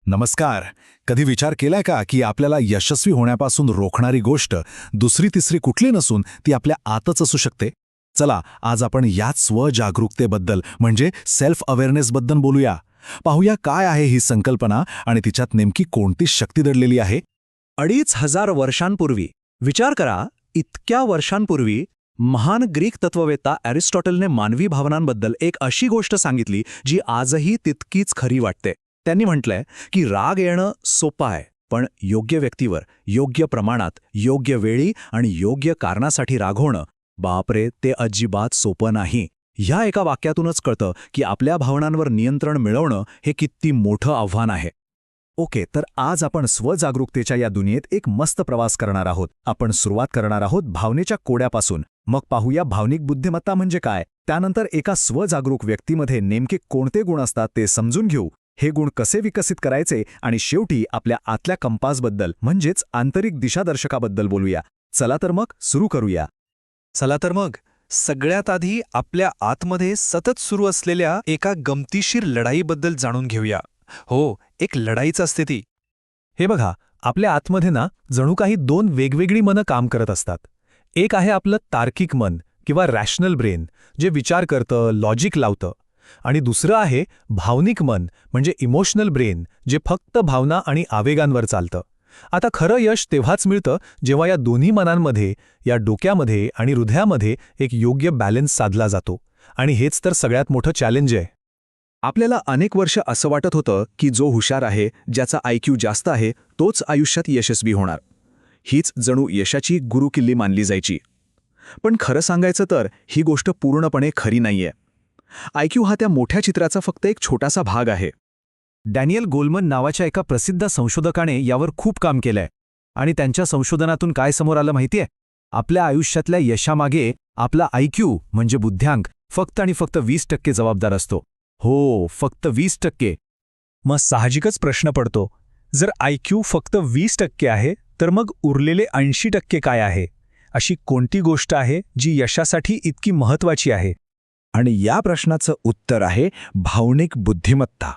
नमस्कार. कधी विचार केलाय का की आपल्याला यशस्वी होण्यापासून रोखणारी गोष्ट दुसरी तिसरी कुठली नसून ती आपल्या आतच असू शकते? चला, आज आपण याच स्वजागरूकतेबद्दल म्हणजे सेल्फ अवेअरनेसबद्दल बोलूया. पाहूया काय आहे ही संकल्पना आणि तिच्यात नेमकी कोणती शक्ती दडलेली आहे. 2500 वर्षांपूर्वी विचार करा. इतक्या वर्षांपूर्वी महान ग्रीक तत्ववेत्ता अरिस्टॉटलने मानवी भावनांबद्दल एक अशी गोष्ट सांगितली जी आजही तितकीच खरी वाटते. त्यांनी म्हटलंय की राग येणं सोपं आहे, पण योग्य व्यक्तीवर योग्य प्रमाणात योग्य वेळी आणि योग्य कारणासाठी राग होणं, बापरे, ते अजिबात सोपं नाही. ह्या एका वाक्यातूनच कळतं की आपल्या भावनांवर नियंत्रण मिळवणं हे किती मोठं आव्हान आहे. ओके, तर आज आपण स्वजागरूकतेच्या या दुनियेत एक मस्त प्रवास करणार आहोत. आपण सुरुवात करणार आहोत भावनेच्या कोड्यापासून. मग पाहूया भावनिक बुद्धिमत्ता म्हणजे काय, त्यानंतर एका स्वजागरूक व्यक्तीमध्ये नेमके कोणते गुण असतात ते समजून घेऊ, हे गुण कसे विकसित करायचे आणि शेवटी आपल्या आतल्या कंपासबद्दल म्हणजेच आंतरिक दिशादर्शकाबद्दल बोलूया. चला तर मग सुरू करूया. चला तर मग सगळ्यात आधी आपल्या आतमध्ये सतत सुरू असलेल्या एका गमतीशीर लढाईबद्दल जाणून घेऊया. हो, एक लढाईच असते ती. हे बघा, आपल्या आतमध्ये ना जणू काही दोन वेगवेगळी मनं काम करत असतात. एक आहे आपलं तार्किक मन किंवा रॅशनल ब्रेन, जे विचार करतं, लॉजिक लावतं. आणि दुसरं आहे भावनिक मन म्हणजे इमोशनल ब्रेन, जे फक्त भावना आणि आवेगांवर चालतं. आता खरं यश तेव्हाच मिळतं जेव्हा या दोन्ही मनांमध्ये, या डोक्यामध्ये आणि हृदयामध्ये एक योग्य बॅलन्स साधला जातो. आणि हेच तर सगळ्यात मोठं चॅलेंज आहे. आपल्याला अनेक वर्ष असं वाटत होतं की जो हुशार आहे, ज्याचा IQ जास्त आहे, तोच आयुष्यात यशस्वी होणार. हीच जणू यशाची गुरुकिल्ली मानली जायची. पण खरं सांगायचं तर ही गोष्ट पूर्णपणे खरी नाहीये. IQ हा त्या मोठ्या चित्राचा फक्त एक छोटासा भाग आहे. डॅनियल गोलमन नावाच्या एका प्रसिद्ध संशोधकाने यावर खूप काम केलंय. आणि त्यांच्या संशोधनातून काय समोर आलं माहितीये? आपल्या आयुष्यातल्या यशामागे आपला IQ म्हणजे बुद्ध्यांक फक्त आणि फक्त 20% जबाबदार असतो. हो, फक्त 20%. मग साहजिकच प्रश्न पडतो, जर IQ फक्त 20% आहे तर मग उरलेले 80% काय आहे? अशी कोणती गोष्ट आहे जी यशासाठी इतकी महत्वाची आहे? आणि या प्रश्नाचं उत्तर आहे भावनिक बुद्धिमत्ता,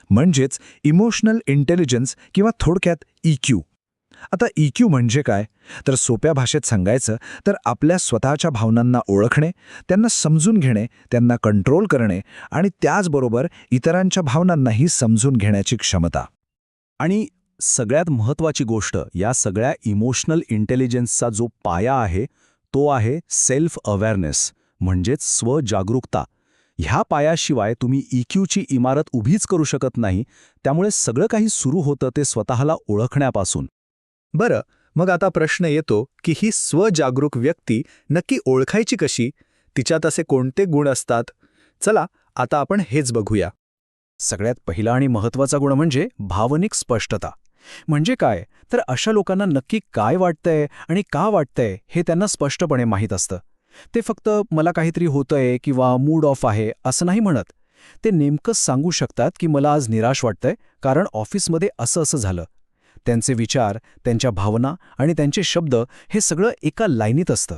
म्हणजेच इमोशनल इंटेलिजन्स किंवा थोडक्यात EQ. आता EQ म्हणजे काय? तर सोप्या भाषेत सांगायचं तर आपल्या स्वतःच्या भावनांना ओळखणे, त्यांना समजून घेणे, त्यांना कंट्रोल करणे आणि त्याचबरोबर इतरांच्या भावनांनाही समजून घेण्याची क्षमता. आणि सगळ्यात महत्त्वाची गोष्ट, या सगळ्या इमोशनल इंटेलिजन्सचा जो पाया आहे तो आहे सेल्फ अवेअरनेस म्हणजेच स्वजागरूकता. ह्या पायाशिवाय तुम्ही EQची इमारत उभीच करू शकत नाही. त्यामुळे सगळं काही सुरू होतं ते स्वतःला ओळखण्यापासून. बरं, मग आता प्रश्न येतो की ही स्वजागरूक व्यक्ती नक्की ओळखायची कशी? तिच्यात असे कोणते गुण असतात? चला, आता आपण हेच बघूया. सगळ्यात पहिला आणि महत्त्वाचा गुण म्हणजे भावनिक स्पष्टता. म्हणजे काय, तर अशा लोकांना नक्की काय वाटतंय आणि का वाटतंय हे त्यांना स्पष्टपणे माहीत असतं. ते फक्त मला काहीतरी होतंय किंवा मूड ऑफ आहे असं नाही म्हणत. ते नेमकंच सांगू शकतात की मला आज निराश वाटतंय कारण ऑफिसमध्ये असं असं झालं. त्यांचे विचार, त्यांच्या भावना आणि त्यांचे शब्द हे सगळं एका लाईनीत असतं.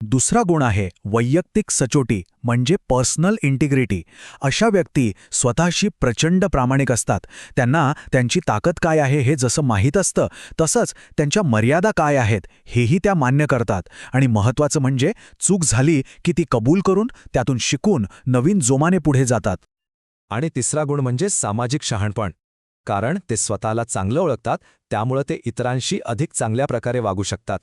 दुसरा गुण आहे वैयक्तिक सचोटी म्हणजे पर्सनल इंटिग्रिटी. अशा व्यक्ती स्वतःशी प्रचंड प्रामाणिक असतात. त्यांना त्यांची ताकद काय आहे हे जसं माहीत असतं, तसंच त्यांच्या मर्यादा काय आहेत हेही त्या मान्य करतात. आणि महत्त्वाचं म्हणजे चूक झाली की ती कबूल करून त्यातून शिकून नवीन जोमाने पुढे जातात. आणि तिसरा गुण म्हणजे सामाजिक शहाणपण. कारण ते स्वतःला चांगलं ओळखतात, त्यामुळे ते इतरांशी अधिक चांगल्या प्रकारे वागू शकतात.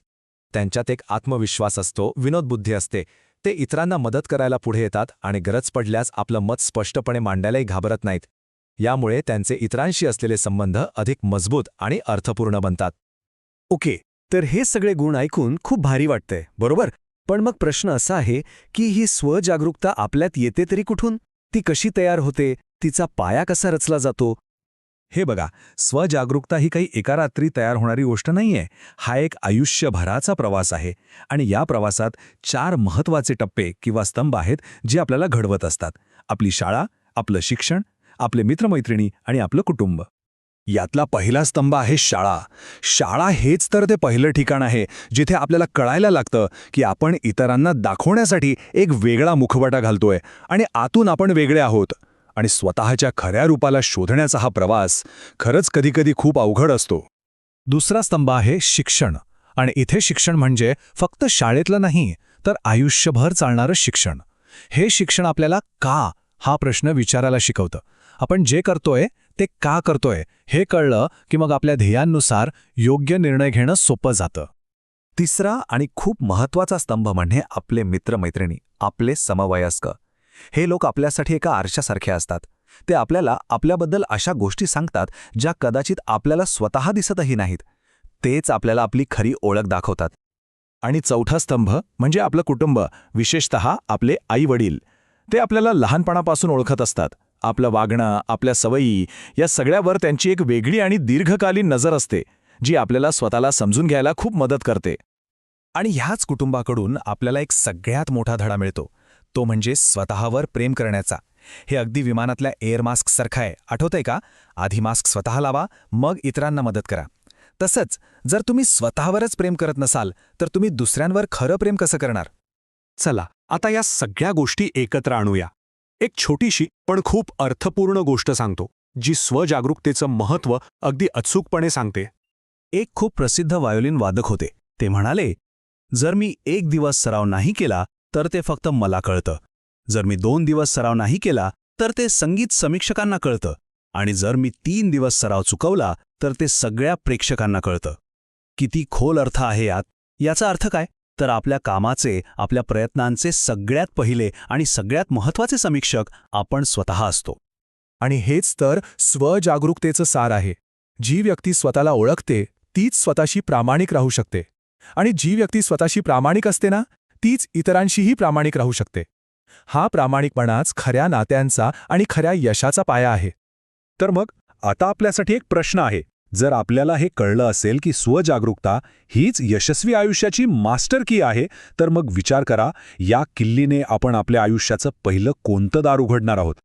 त्यांच्यात एक आत्मविश्वास असतो, विनोदबुद्धी असते. ते इतरांना मदत करायला पुढे येतात आणि गरज पडल्यास आपलं मत स्पष्टपणे मांडायलाही घाबरत नाहीत. यामुळे त्यांचे इतरांशी असलेले संबंध अधिक मजबूत आणि अर्थपूर्ण बनतात. ओके, तर हे सगळे गुण ऐकून खूप भारी वाटतंय, बरोबर? पण मग प्रश्न असा आहे की ही स्वजागरूकता आपल्यात येते तरी कुठून? ती कशी तयार होते? तिचा पाया कसा रचला जातो? हे बघा, स्वजागरूकता ही काही एका रात्री तयार होणारी गोष्ट नाहीये. हा एक आयुष्यभराचा प्रवास आहे. आणि या प्रवासात 4 महत्त्वाचे टप्पे किंवा स्तंभ आहेत जे आपल्याला घडवत असतात. आपली शाळा, आपलं शिक्षण, आपले मित्रमैत्रिणी आणि आपलं कुटुंब. यातला पहिला स्तंभ आहे शाळा. शाळा हेच तर ते पहिलं ठिकाण आहे जिथे आपल्याला कळायला लागतं की आपण इतरांना दाखवण्यासाठी एक वेगळा मुखवटा घालतोय आणि आतून आपण वेगळे आहोत. आणि स्वतःच्या खऱ्या रूपाला शोधण्याचा हा प्रवास खरंच कधीकधी खूप अवघड असतो. दुसरा स्तंभ आहे शिक्षण. आणि इथे शिक्षण म्हणजे फक्त शाळेतलं नाही, तर आयुष्यभर चालणारं शिक्षण. हे शिक्षण आपल्याला का हा प्रश्न विचारायला शिकवतं. आपण जे करतोय ते का करतोय हे कळलं की मग आपल्या ध्येयांनुसार योग्य निर्णय घेणं सोपं जातं. तिसरा आणि खूप महत्त्वाचा स्तंभ म्हणजे आपले मित्रमैत्रिणी, आपले समवयस्क. हे लोक आपल्यासाठी एका आरशासारखे असतात. ते आपल्याला आपल्याबद्दल अशा गोष्टी सांगतात ज्या कदाचित आपल्याला स्वतः दिसतही नाहीत. तेच आपल्याला आपली खरी ओळख दाखवतात. आणि चौथा स्तंभ म्हणजे आपलं कुटुंब, विशेषतः आपले आई-वडील. ते आपल्याला लहानपणापासून ओळखत असतात. आपलं वागणं, आपल्या सवयी या सगळ्यावर त्यांची एक वेगळी आणि दीर्घकालीन नजर असते, जी आपल्याला स्वतःला समजून घ्यायला खूप मदत करते. आणि ह्याच कुटुंबाकडून आपल्याला एक सगळ्यात मोठा धडा मिळतो, तो म्हणजे स्वतःवर प्रेम करण्याचा. हे अगदी विमानातल्या एअर मास्कसारखं आहे. आठवतंय का? आधी मास्क स्वतः लावा, मग इतरांना मदत करा. तसंच जर तुम्ही स्वतःवरच प्रेम करत नसाल तर तुम्ही दुसऱ्यांवर खरं प्रेम कसं करणार? चला आता या सगळ्या गोष्टी एकत्र आणूया. एक छोटीशी पण खूप अर्थपूर्ण गोष्ट सांगतो, जी स्वजागरूकतेचं महत्त्व अगदी अचूकपणे सांगते. एक खूप प्रसिद्ध व्हायोलिन वादक होते. ते म्हणाले, जर मी 1 दिवस सराव नाही केला तर ते फक्त मला कळतं. जर मी 2 दिवस सराव नाही केला तर ते संगीत समीक्षकांना कळतं. आणि जर मी 3 दिवस सराव चुकवला तर ते सगळ्या प्रेक्षकांना कळतं. किती खोल अर्थ आहे यात. याचा अर्थ काय? तर आपल्या कामाचे, आपल्या प्रयत्नांचे सगळ्यात पहिले आणि सगळ्यात महत्त्वाचे समीक्षक आपण स्वतः असतो. आणि हेच तर स्वजागरूकतेचं सार आहे. जी व्यक्ती स्वतःला ओळखते तीच स्वतःशी प्रामाणिक राहू शकते. आणि जी व्यक्ती स्वतःशी प्रामाणिक असते ना, तीच इतरांशीही प्रामाणिक राहू शकते. हा प्रामाणिकपणाच खऱ्या नात्यांचा आणि खऱ्या यशाचा पाया आहे. तर मग आता आपल्यासाठी एक प्रश्न आहे. जर आपल्याला हे कळलं असेल की स्वजागरूकता हीच यशस्वी आयुष्याची मास्टर की आहे, तर मग विचार करा, या किल्लीने आपण आपल्या आयुष्याचं पहिलं कोणतं दार उघडणार आहोत.